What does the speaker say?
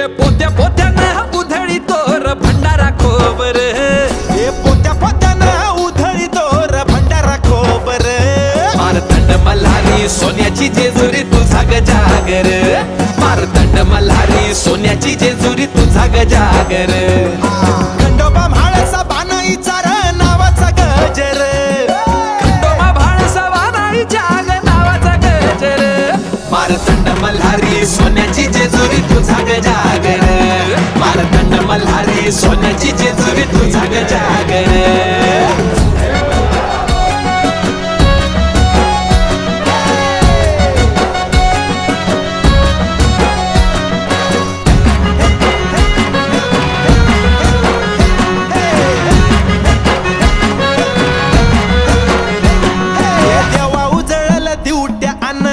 पोत्या पोत्यानं उधळी तोर भंडारा खोबर हे पोत्या पोत्यानं उधळी तोर भंडारा खोबर मारतंड मल्हारी सोन्याची जेजुरी तुझा गजागर मारतंड मल्हारी सोन्याची जेजुरी तुझा गजागर खंडोबा म्हाळसा बानाईचा र नावाचा गजर खंडोबा भाळसा वानाईच्या नावाचा गजर मारतंड मल्हारी सोन्याची जेजुरी तुझा गजागर मारतंड मल्हारी सोन्याची जेजुरी तुझा गजागर